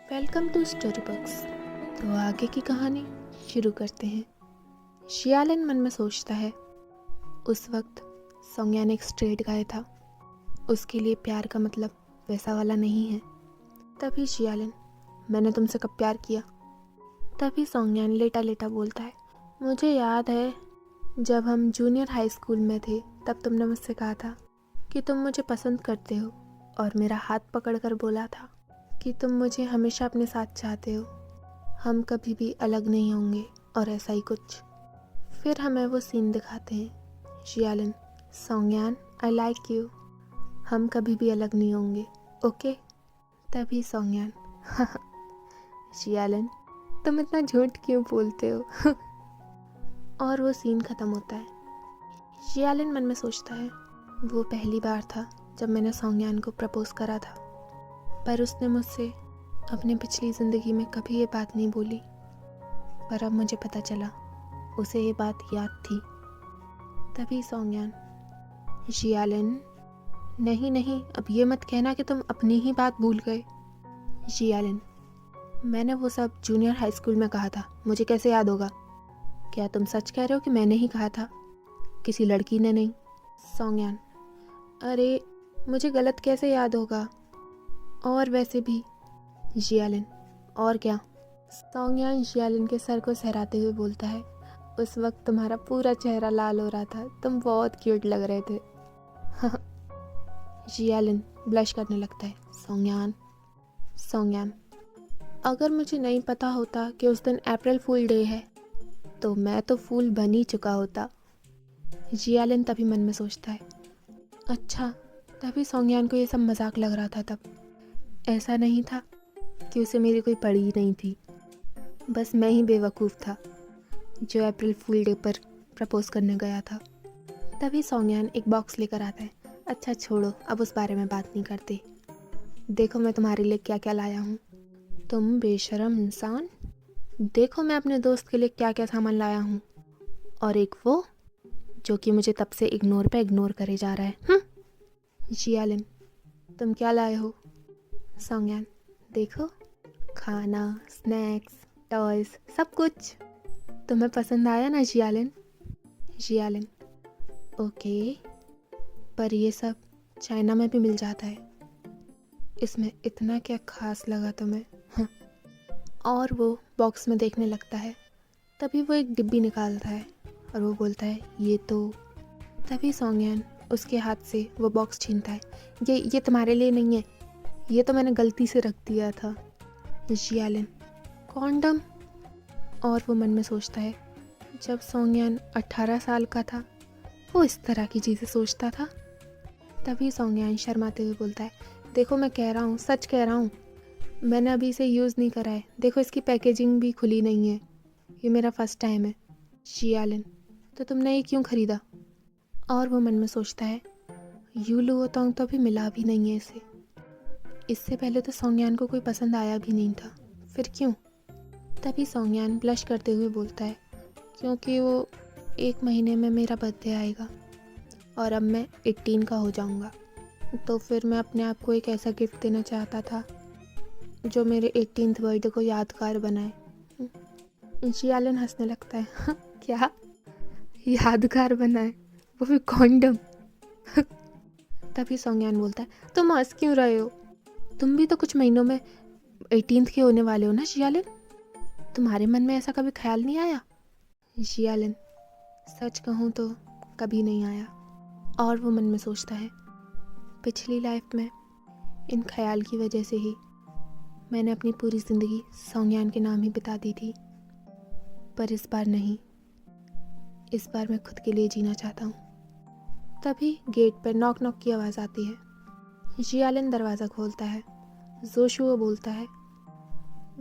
Welcome to story books. तो आगे की कहानी शुरू करते हैं। शियालिन मन में सोचता है, उस वक्त सोंगयान एक स्ट्रेट गाय था। उसके लिए प्यार का मतलब वैसा वाला नहीं है। तभी शियालिन, मैंने तुमसे कब प्यार किया? तभी सोंगयान लेटा लेटा बोलता है, मुझे याद है जब हम जूनियर हाई स्कूल में थे तब तुमने मुझसे कहा था कि तुम मुझे पसंद करते हो और मेरा हाथ पकड़कर बोला था कि तुम मुझे हमेशा अपने साथ चाहते हो, हम कभी भी अलग नहीं होंगे और ऐसा ही कुछ। फिर हमें वो सीन दिखाते हैं। शियालिन, सोंगयान, आई लाइक यू, हम कभी भी अलग नहीं होंगे, ओके? तभी सोंगयान, शियालिन तुम इतना झूठ क्यों बोलते हो? और वो सीन ख़त्म होता है। शियालिन मन में सोचता है, वो पहली बार था जब मैंने सोंगयान को प्रपोज करा था, पर उसने मुझसे अपनी पिछली ज़िंदगी में कभी ये बात नहीं बोली। पर अब मुझे पता चला उसे ये बात याद थी। तभी सोंगयान, शियालिन नहीं नहीं, अब ये मत कहना कि तुम अपनी ही बात भूल गए। शियालिन, मैंने वो सब जूनियर हाई स्कूल में कहा था, मुझे कैसे याद होगा? क्या तुम सच कह रहे हो कि मैंने ही कहा था, किसी लड़की ने नहीं? सोंगयान, अरे मुझे गलत कैसे याद होगा, और वैसे भी। शियालिन, और क्या? सोंगयान शियालिन के सर को सहराते हुए बोलता है, उस वक्त तुम्हारा पूरा चेहरा लाल हो रहा था, तुम बहुत क्यूट लग रहे थे। शियालिन ब्लश करने लगता है। सोंगयान, अगर मुझे नहीं पता होता कि उस दिन अप्रैल फूल डे है तो मैं तो फूल बन ही चुका होता। शियालिन तभी मन में सोचता है, अच्छा तभी सोंगयान को ये सब मजाक लग रहा था। तब ऐसा नहीं था कि उसे मेरी कोई पड़ी ही नहीं थी, बस मैं ही बेवकूफ़ था जो अप्रैल फूल डे पर प्रपोज करने गया था। तभी सोंगयान एक बॉक्स लेकर आता है। अच्छा छोड़ो, अब उस बारे में बात नहीं करते। देखो मैं तुम्हारे लिए क्या क्या लाया हूँ। तुम बेशरम इंसान, देखो मैं अपने दोस्त के लिए क्या क्या सामान लाया हूँ। और एक वो जो कि मुझे तब से इग्नोर पे इग्नोर करे जा रहा है। शियालिन, तुम क्या लाए हो? सोंगयान, देखो खाना, स्नैक्स, टॉयज, सब कुछ। तुम्हें पसंद आया ना शियालिन? शियालिन, ओके, पर ये सब चाइना में भी मिल जाता है, इसमें इतना क्या खास लगा तुम्हें? और वो बॉक्स में देखने लगता है। तभी वो एक डिब्बी निकालता है और वो बोलता है, ये तो। तभी सोंगयान उसके हाथ से वो बॉक्स छीनता है। ये तुम्हारे लिए नहीं है, ये तो मैंने गलती से रख दिया था। शियालिन, कॉन्डम? और वो मन में सोचता है, जब सोंगयान 18 साल का था वो इस तरह की चीज़ें सोचता था। तभी सोंगयान शर्माते हुए बोलता है, देखो मैं कह रहा हूँ, सच कह रहा हूँ, मैंने अभी इसे यूज़ नहीं करा है, देखो इसकी पैकेजिंग भी खुली नहीं है, ये मेरा फर्स्ट टाइम है। शियालिन, तो तुमने ये क्यों ख़रीदा? और वो मन में सोचता है, यू लुओतोंग तो अभी मिला भी नहीं है इसे, इससे पहले तो सोंगयान को कोई पसंद आया भी नहीं था, फिर क्यों? तभी सोंगयान ब्लश करते हुए बोलता है, क्योंकि वो 1 महीने में मेरा बर्थडे आएगा और अब मैं 18 का हो जाऊंगा, तो फिर मैं अपने आप को एक ऐसा गिफ्ट देना चाहता था जो मेरे 18th बर्थडे को यादगार बनाए। शियालिन हंसने लगता है, क्या यादगार बनाए, वो भी कॉन्डम? तभी सोंगयान बोलता है, तुम हंस क्यों रहे हो? तुम भी तो कुछ महीनों में 18th के होने वाले हो ना शियालिन, तुम्हारे मन में ऐसा कभी ख्याल नहीं आया? शियालिन, सच कहूँ तो कभी नहीं आया। और वो मन में सोचता है, पिछली लाइफ में इन ख्याल की वजह से ही मैंने अपनी पूरी ज़िंदगी सोंगयान के नाम ही बिता दी थी, पर इस बार नहीं, इस बार मैं खुद के लिए जीना चाहता हूँ। तभी गेट पर नॉक नॉक की आवाज़ आती है। शियालिन दरवाज़ा खोलता है। जोशुआ बोलता है,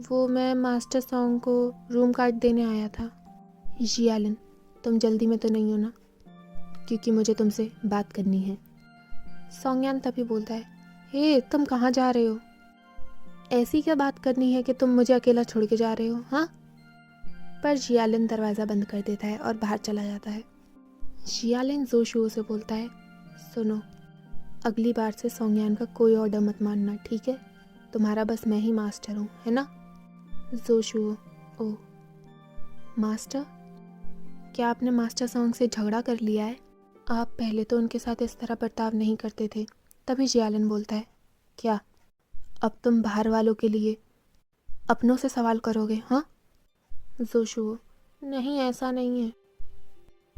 वो मैं मास्टर सॉन्ग को रूम कार्ड देने आया था। शियालिन, तुम जल्दी में तो नहीं हो ना, क्योंकि मुझे तुमसे बात करनी है। सोंगयान तभी बोलता है, हे तुम कहाँ जा रहे हो? ऐसी क्या बात करनी है कि तुम मुझे अकेला छोड़ के जा रहे हो? हाँ? पर शियालिन दरवाज़ा बंद कर देता है और बाहर चला जाता है। शियालिन जोशुओ से बोलता है, सुनो, अगली बार से सोंगयान का कोई ऑर्डर मत मानना, ठीक है? तुम्हारा बस मैं ही मास्टर हूँ, है ना? जोशुओ, ओ मास्टर? क्या आपने मास्टर सॉन्ग से झगड़ा कर लिया है? आप पहले तो उनके साथ इस तरह बर्ताव नहीं करते थे। तभी जियालन बोलता है, क्या अब तुम बाहर वालों के लिए अपनों से सवाल करोगे? हाँ जोशुओ, नहीं ऐसा नहीं है।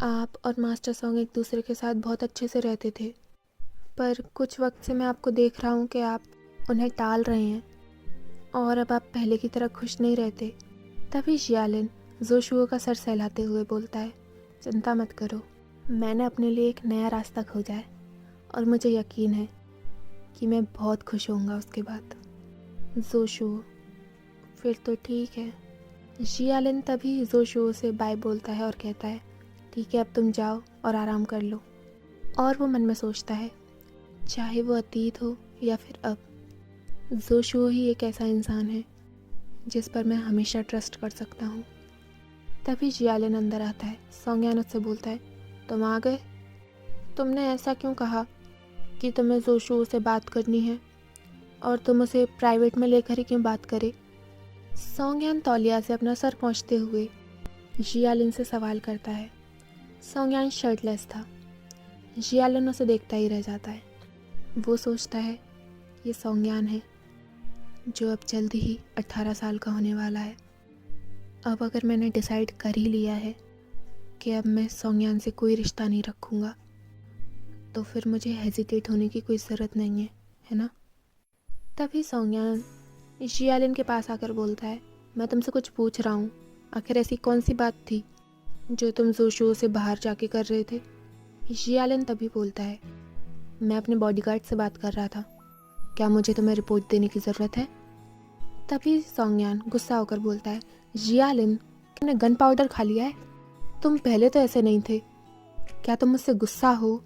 आप और मास्टर सॉन्ग एक दूसरे के साथ बहुत अच्छे से रहते थे, पर कुछ वक्त से मैं आपको देख रहा हूँ कि आप उन्हें टाल रहे हैं और अब आप पहले की तरह खुश नहीं रहते। तभी जियालिन जोशुओ का सर सहलाते हुए बोलता है, चिंता मत करो, मैंने अपने लिए एक नया रास्ता खोजा है और मुझे यकीन है कि मैं बहुत खुश होऊंगा उसके बाद। जोशुओ, फिर तो ठीक है। जियालिन तभी जोशुओ से बाय बोलता है और कहता है, ठीक है, अब तुम जाओ और आराम कर लो। और वो मन में सोचता है, चाहे वो अतीत हो या फिर अब, जोशुओ ही एक ऐसा इंसान है जिस पर मैं हमेशा ट्रस्ट कर सकता हूँ। तभी जियालिन अंदर आता है। सोंगयान उससे बोलता है, तुम आ गए? तुमने ऐसा क्यों कहा कि तुम्हें जोशुओ से बात करनी है और तुम उसे प्राइवेट में लेकर ही क्यों बात करे? सोंगयान तौलिया से अपना सर पहुँचते हुए जियालिन से सवाल करता है। सोंगयान शर्टलेस था। जियालिन उसे देखता ही रह जाता है। वो सोचता है, ये सोंगयान है जो अब जल्दी ही 18 साल का होने वाला है। अब अगर मैंने डिसाइड कर ही लिया है कि अब मैं सोंगयान से कोई रिश्ता नहीं रखूँगा, तो फिर मुझे हेजिटेट होने की कोई ज़रूरत नहीं है ना? तभी सोंगयान जियालिन के पास आकर बोलता है, मैं तुमसे कुछ पूछ रहा हूँ, आखिर ऐसी कौन सी बात थी जो तुम जोशुओ से बाहर जाके कर रहे थे? जियालिन तभी बोलता है, मैं अपने बॉडीगार्ड से बात कर रहा था, क्या मुझे तुम्हें रिपोर्ट देने की ज़रूरत है? तभी सोंगयान गुस्सा होकर बोलता है, जियालिन, तुमने गन पाउडर खा लिया है? तुम पहले तो ऐसे नहीं थे, क्या तुम मुझसे गुस्सा हो?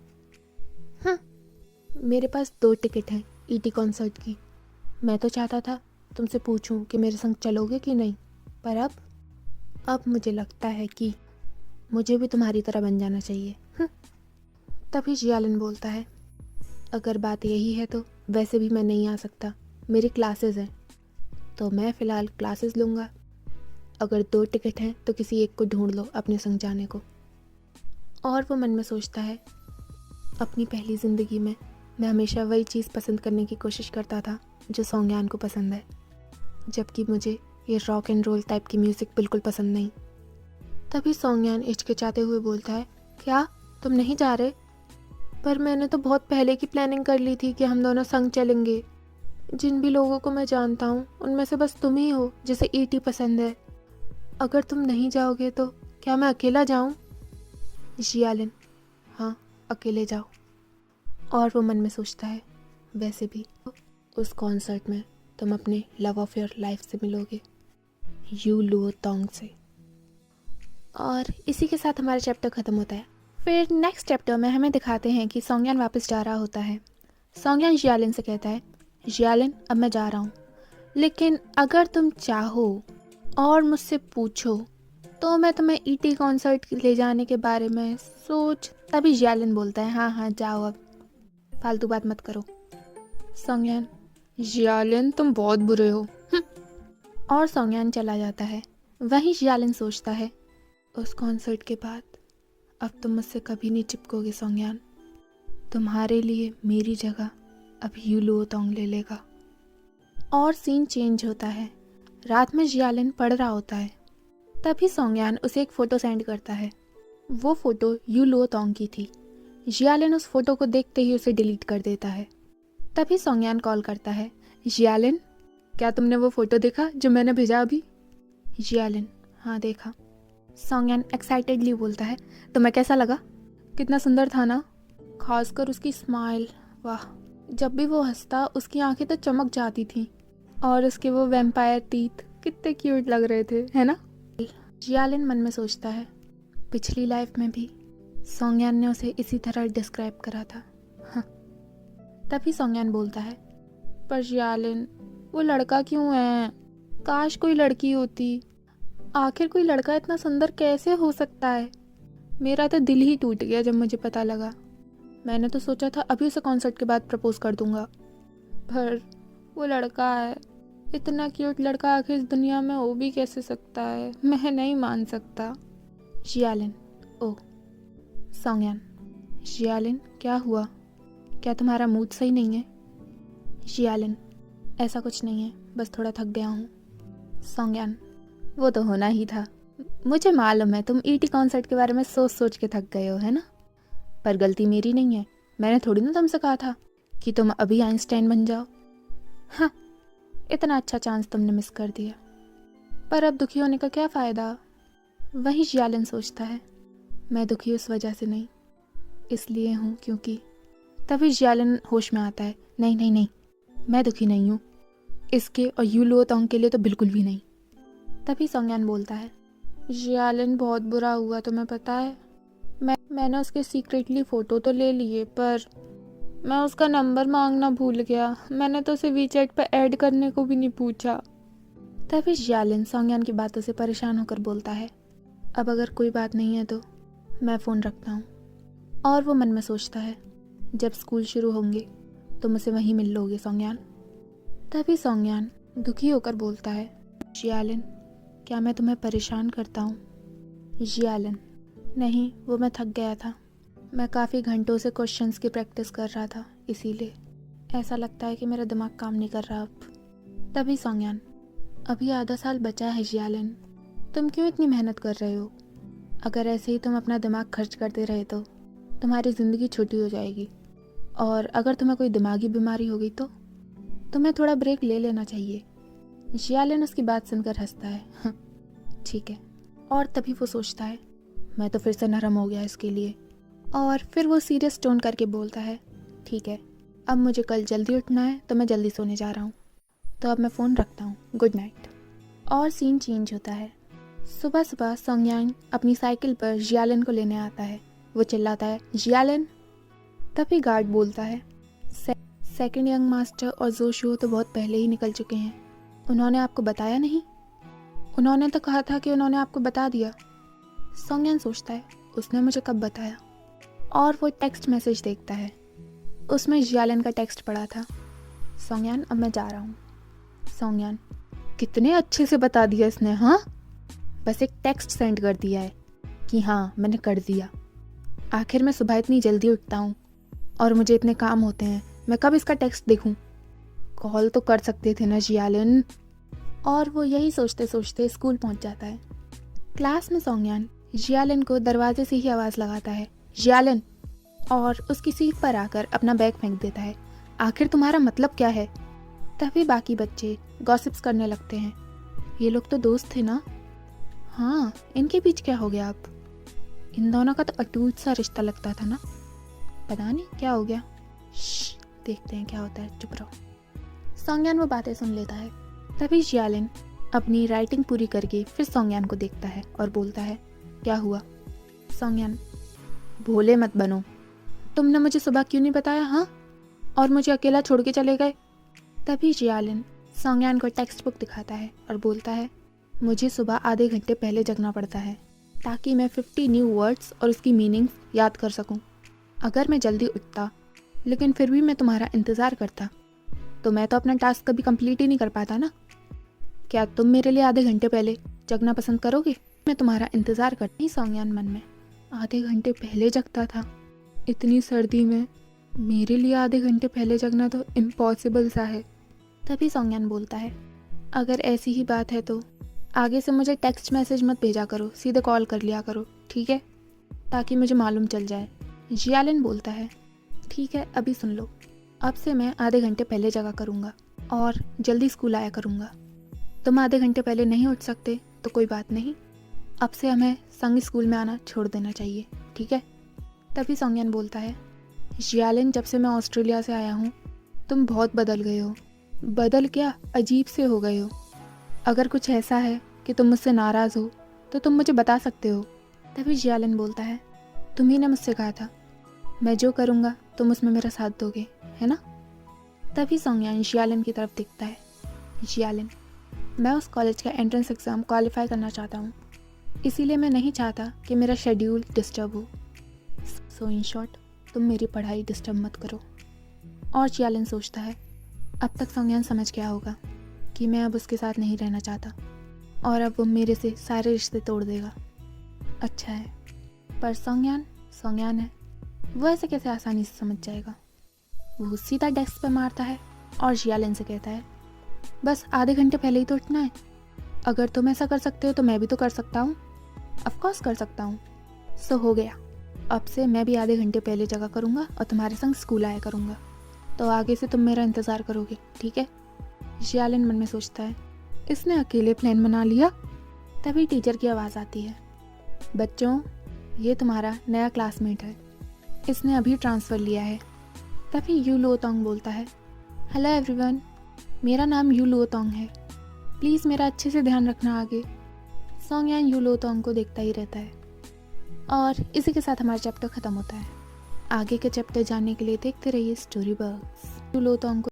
मेरे पास 2 टिकट हैं ईटी कॉन्सर्ट की। मैं तो चाहता था तुमसे पूछूं कि मेरे संग चलोगे कि नहीं, पर अब मुझे लगता है कि मुझे भी तुम्हारी तरह बन जाना चाहिए। तभी जियालिन बोलता है, अगर बात यही है तो वैसे भी मैं नहीं आ सकता, मेरी क्लासेस हैं, तो मैं फ़िलहाल क्लासेस लूँगा। अगर 2 टिकट हैं तो किसी एक को ढूंढ लो अपने संग जाने को। और वो मन में सोचता है, अपनी पहली ज़िंदगी में मैं हमेशा वही चीज़ पसंद करने की कोशिश करता था जो सोंगयान को पसंद है, जबकि मुझे ये रॉक एंड रोल टाइप की म्यूज़िक बिल्कुल पसंद नहीं। तभी सोंगयान हिचकिचाते हुए बोलता है, क्या तुम नहीं जा रहे? पर मैंने तो बहुत पहले की प्लानिंग कर ली थी कि हम दोनों संग चलेंगे। जिन भी लोगों को मैं जानता हूँ उनमें से बस तुम ही हो जिसे ईटी पसंद है। अगर तुम नहीं जाओगे तो क्या मैं अकेला जाऊँ? जियालिन, हाँ, अकेले जाओ। और वो मन में सोचता है, वैसे भी उस कॉन्सर्ट में तुम अपने लव ऑफ योर लाइफ से मिलोगे, यू लुओ तोंग से। और इसी के साथ हमारा चैप्टर ख़त्म होता है। फिर नेक्स्ट चैप्टर में हमें दिखाते हैं कि सोंगयान वापस जा रहा होता है। सोंगयान जियालिन से कहता है, जियालिन, अब मैं जा रहा हूँ, लेकिन अगर तुम चाहो और मुझसे पूछो तो मैं तुम्हें ईटी कॉन्सर्ट ले जाने के बारे में सोच। तभी जियालिन बोलता है, हाँ हाँ जाओ, अब फालतू बात मत करो। सोंगयान, जियालिन तुम बहुत बुरे हो। और सोंगयान चला जाता है। वहीं जियालिन सोचता है, उस कॉन्सर्ट के बाद अब तुम मुझसे कभी नहीं चिपकोगे सोंगयान, तुम्हारे लिए मेरी जगह अब यू लुओ तोंग ले लेगा। और सीन चेंज होता है। रात में जियालिन पढ़ रहा होता है। तभी सोंगयान उसे एक फ़ोटो सेंड करता है। वो फ़ोटो यू लुओ तोंग की थी। जियालिन उस फ़ोटो को देखते ही उसे डिलीट कर देता है। तभी सोंगयान कॉल करता है, जियालिन, क्या तुमने वो फ़ोटो देखा जो मैंने भेजा अभी? जियालिन, हाँ देखा। सोंगयान एक्साइटेडली बोलता है, तुम्हें कैसा लगा? कितना सुंदर था ना, खासकर उसकी स्माइल, वाह, जब भी वो हंसता उसकी आंखें तो चमक जाती थीं और उसके वो वैम्पायर टीथ कितने क्यूट लग रहे थे, है ना? जियालिन मन में सोचता है, पिछली लाइफ में भी सोंगयान ने उसे इसी तरह डिस्क्राइब करा था। हाँ। तभी सोंगयान बोलता है, पर जियालिन, वो लड़का क्यों है? काश कोई लड़की होती। आखिर कोई लड़का इतना सुंदर कैसे हो सकता है? मेरा तो दिल ही टूट गया जब मुझे पता लगा। मैंने तो सोचा था अभी उसे कॉन्सर्ट के बाद प्रपोज कर दूंगा, पर वो लड़का है, इतना क्यूट लड़का आखिर इस दुनिया में हो भी कैसे सकता है, मैं नहीं मान सकता। जियालिन, ओह। सोंगयान, जियालिन क्या हुआ, क्या तुम्हारा मूड सही नहीं है? जियालिन, ऐसा कुछ नहीं है, बस थोड़ा थक गया हूँ। सोंगयान, वो तो होना ही था, मुझे मालूम है तुम ईटी कॉन्सर्ट के बारे में सोच सोच के थक गए हो, है ना? पर गलती मेरी नहीं है, मैंने थोड़ी ना तुमसे कहा था कि तुम अभी आइंस्टाइन बन जाओ। हाँ, इतना अच्छा चांस तुमने मिस कर दिया। पर अब दुखी होने का क्या फ़ायदा? वही जियालिन सोचता है। मैं दुखी उस वजह से नहीं, इसलिए हूँ क्योंकि। तभी जियालिन होश में आता है, नहीं नहीं नहीं, मैं दुखी नहीं हूँ, इसके और यू लो तोंग के लिए तो बिल्कुल भी नहीं। तभी सोंगयान बोलता है, जियालिन बहुत बुरा हुआ तुम्हें पता है, मैंने उसके सीक्रेटली फ़ोटो तो ले लिए, पर मैं उसका नंबर मांगना भूल गया, मैंने तो उसे वीचैट पर ऐड करने को भी नहीं पूछा। तभी जियालिन सोंगयान की बातों से परेशान होकर बोलता है, अब अगर कोई बात नहीं है तो मैं फ़ोन रखता हूँ। और वो मन में सोचता है, जब स्कूल शुरू होंगे तो मुझसे वहीं मिल लोगे सोंगयान। तभी सोंगयान दुखी होकर बोलता है, जियालिन, क्या मैं तुम्हें परेशान करता हूँ? जियालिन, नहीं, वो मैं थक गया था, मैं काफ़ी घंटों से क्वेश्चंस की प्रैक्टिस कर रहा था, इसीलिए ऐसा लगता है कि मेरा दिमाग काम नहीं कर रहा अब। तभी सोंगयान, अभी आधा साल बचा है जियालिन, तुम क्यों इतनी मेहनत कर रहे हो? अगर ऐसे ही तुम अपना दिमाग खर्च करते रहे तो तुम्हारी ज़िंदगी छोटी हो जाएगी, और अगर तुम्हें कोई दिमागी बीमारी हो गई तो तुम्हें थोड़ा ब्रेक ले लेना चाहिए। जियालिन उसकी बात सुनकर हंसता है, ठीक है। और तभी वो सोचता है, मैं तो फिर से नरम हो गया इसके लिए, और फिर वो सीरियस टोन करके बोलता है, ठीक है, अब मुझे कल जल्दी उठना है तो मैं जल्दी सोने जा रहा हूँ, तो अब मैं फ़ोन रखता हूँ, गुड नाइट। और सीन चेंज होता है। सुबह सुबह सोंगयान अपनी साइकिल पर जियालिन को लेने आता है। वो चिल्लाता है, जियालिन। तभी गार्ड बोलता है, सेकंड यंग मास्टर और जोशुओ तो बहुत पहले ही निकल चुके हैं, उन्होंने आपको बताया नहीं? उन्होंने तो कहा था कि उन्होंने आपको बता दिया। सोंगयान सोचता है, उसने मुझे कब बताया? और वो टेक्स्ट मैसेज देखता है, उसमें जियालिन का टेक्स्ट पड़ा था, सोंगयान अब मैं जा रहा हूँ। सोंगयान, कितने अच्छे से बता दिया इसने, हाँ, बस एक टेक्स्ट सेंड कर दिया है कि हाँ मैंने कर दिया। आखिर मैं सुबह इतनी जल्दी उठता हूँ और मुझे इतने काम होते हैं, मैं कब इसका टेक्स्ट देखूँ? कॉल तो कर सकते थे ना जियालिन। और वो यही सोचते सोचते स्कूल पहुँच जाता है। क्लास में सोंगयान जियालिन को दरवाजे से ही आवाज़ लगाता है, जियालिन, और उसकी सीट पर आकर अपना बैग फेंक देता है, आखिर तुम्हारा मतलब क्या है? तभी बाकी बच्चे गॉसिप्स करने लगते हैं, ये लोग तो दोस्त थे ना, हाँ, इनके बीच क्या हो गया अब? इन दोनों का तो अटूट सा रिश्ता लगता था ना, पता नहीं क्या हो गया। देखते हैं क्या होता है, चुप रहो। सोंगयान वो बातें सुन लेता है। तभी जियालिन अपनी राइटिंग पूरी करके फिर सोंगयान को देखता है और बोलता है, क्या हुआ? सोंगयान, भोले मत बनो, तुमने मुझे सुबह क्यों नहीं बताया, हाँ, और मुझे अकेला छोड़ के चले गए? तभी जियालिन सोंगयान को टेक्स्ट बुक दिखाता है और बोलता है, मुझे सुबह आधे घंटे पहले जगना पड़ता है ताकि मैं 50 न्यू वर्ड्स और उसकी मीनिंग्स याद कर सकूं। अगर मैं जल्दी उठता लेकिन फिर भी मैं तुम्हारा इंतज़ार करता तो मैं तो अपना टास्क कभी कंप्लीट ही नहीं कर पाता ना। क्या तुम मेरे लिए आधे घंटे पहले जगना पसंद करोगे? मैं तुम्हारा इंतज़ार करती। ही सोंगयान मन में, आधे घंटे पहले जगता था, इतनी सर्दी में मेरे लिए आधे घंटे पहले जगना तो इम्पॉसिबल सा है। तभी सोंगयान बोलता है, अगर ऐसी ही बात है तो आगे से मुझे टेक्स्ट मैसेज मत भेजा करो, सीधे कॉल कर लिया करो, ठीक है, ताकि मुझे मालूम चल जाए। जियालिन बोलता है, ठीक है, अभी सुन लो, अब से मैं आधे घंटे पहले जगा करूँगा और जल्दी स्कूल आया करूँगा। तुम आधे घंटे पहले नहीं उठ सकते तो कोई बात नहीं, अब से हमें संग स्कूल में आना छोड़ देना चाहिए, ठीक है। तभी सोंगयान बोलता है, जियालिन, जब से मैं ऑस्ट्रेलिया से आया हूँ तुम बहुत बदल गए हो। बदल क्या, अजीब से हो गए हो। अगर कुछ ऐसा है कि तुम मुझसे नाराज़ हो तो तुम मुझे बता सकते हो। तभी जियालिन बोलता है, तुम्ही ने मुझसे कहा था मैं जो करूँगा तुम उसमें मेरा साथ दोगे, है ना। तभी सोंगयान जियालिन की तरफ देखता है, जियालिन, मैं उस कॉलेज का एंट्रेंस एग्ज़ाम क्वालिफाई करना चाहता हूँ, इसीलिए मैं नहीं चाहता कि मेरा शेड्यूल डिस्टर्ब हो। सो इन शॉर्ट, तुम मेरी पढ़ाई डिस्टर्ब मत करो। और जियालिन सोचता है, अब तक सोंगयान समझ गया होगा कि मैं अब उसके साथ नहीं रहना चाहता और अब वो मेरे से सारे रिश्ते तोड़ देगा। अच्छा है, पर सोंगयान है, वो ऐसे कैसे आसानी से समझ जाएगा। वो सीधा डेस्क पे मारता है और जियालिन से कहता है, बस आधे घंटे पहले ही तो उठना है। अगर तुम ऐसा कर सकते हो तो मैं भी तो कर सकता हूँ। ऑफकोर्स कर सकता हूँ। सो हो गया, अब से मैं भी आधे घंटे पहले जगा करूँगा और तुम्हारे संग स्कूल आया करूँगा। तो आगे से तुम मेरा इंतज़ार करोगे, ठीक है? जियालिन मन में सोचता है, इसने अकेले प्लान बना लिया। तभी टीचर की आवाज़ आती है, बच्चों ये तुम्हारा नया क्लासमेट है, इसने अभी ट्रांसफ़र लिया है। तभी यू लोतोंग बोलता है, हेलो एवरीवन, मेरा नाम यू लोतोंग है, प्लीज़ मेरा अच्छे से ध्यान रखना आगे। सोंगयान यू लोतोंग को देखता ही रहता है और इसी के साथ हमारा चैप्टर ख़त्म होता है। आगे के चैप्टर जानने के लिए देखते रहिए स्टोरी बग्स। यू लोतोंग को